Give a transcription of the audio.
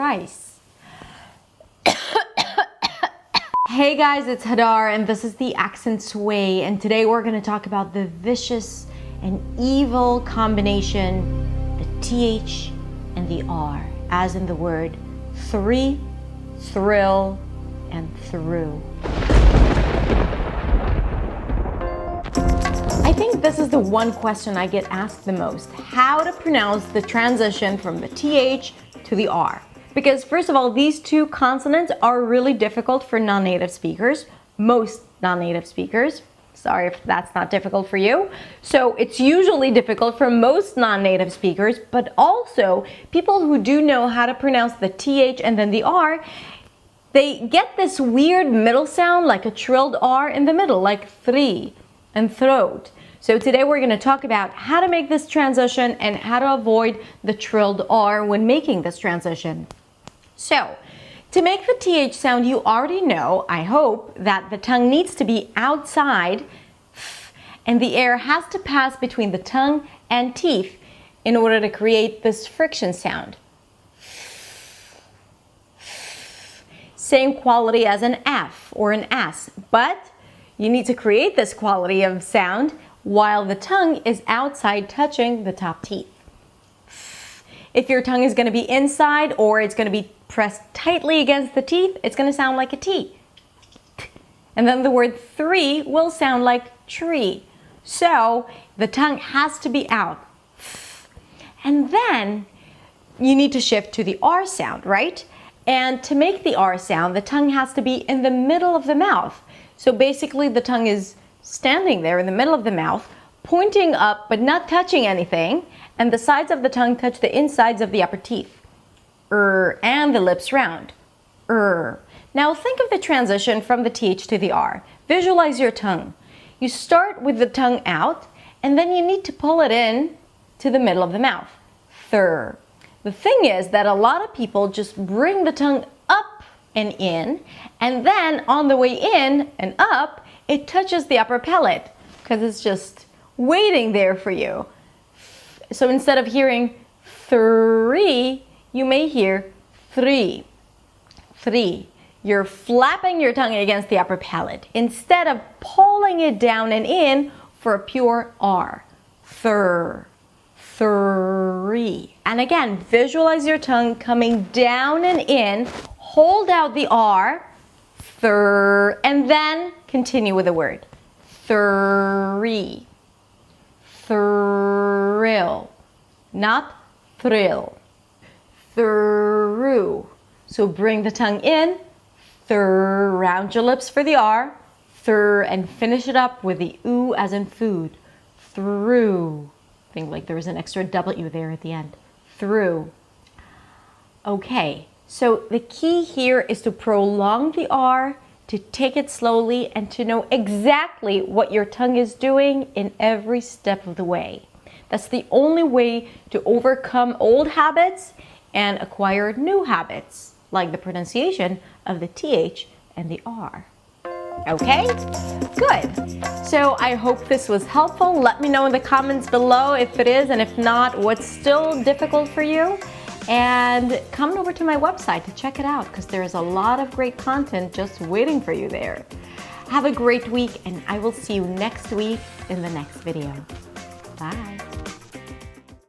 rice. Hey guys, it's Hadar and this is the Accent Sway, and today we're going to talk about the vicious and evil combination, the TH and the R, as in the word three, thrill, and through. I think this is the one question I get asked the most: how to pronounce the transition from the TH to the R. Because first of all, these two consonants are really difficult for non-native speakers, most non-native speakers. Sorry if that's not difficult for you. So it's usually difficult for most non-native speakers, but also people who do know how to pronounce the TH and then the R, they get this weird middle sound like a trilled R in the middle, like three and throat. So today we're going to talk about how to make this transition and how to avoid the trilled R when making this transition. So, to make the TH sound, you already know, I hope, that the tongue needs to be outside and the air has to pass between the tongue and teeth in order to create this friction sound. Same quality as an F or an S, but you need to create this quality of sound while the tongue is outside touching the top teeth. If your tongue is going to be inside or it's going to be pressed tightly against the teeth, it's going to sound like a T. And then the word three will sound like tree. So the tongue has to be out. And then you need to shift to the R sound, right? And to make the R sound, the tongue has to be in the middle of the mouth. So basically the tongue is standing there in the middle of the mouth, pointing up but not touching anything, and the sides of the tongue touch the insides of the upper teeth. And the lips round. Now think of the transition from the TH to the R. Visualize your tongue. You start with the tongue out, and then you need to pull it in to the middle of the mouth. Thur. The thing is that a lot of people just bring the tongue up and in, and then on the way in and up, it touches the upper palate because it's just waiting there for you. So instead of hearing three, you may hear three. Three. You're flapping your tongue against the upper palate instead of pulling it down and in for a pure R. Thur. Three. And again, visualize your tongue coming down and in. Hold out the R. Thur. And then continue with the word. Three. Thrill. Not thrill. Through. So bring the tongue in, round your lips for the R, and finish it up with the oo as in food. Through. Think like there is an extra W there at the end. Through. Okay, so the key here is to prolong the R, to take it slowly, and to know exactly what your tongue is doing in every step of the way. That's the only way to overcome old habits and acquire new habits, like the pronunciation of the TH and the R. Okay? Good. So I hope this was helpful. Let me know in the comments below if it is, and if not, what's still difficult for you. And come over to my website to check it out, because there's a lot of great content just waiting for you there. Have a great week, and I will see you next week in the next video. Bye.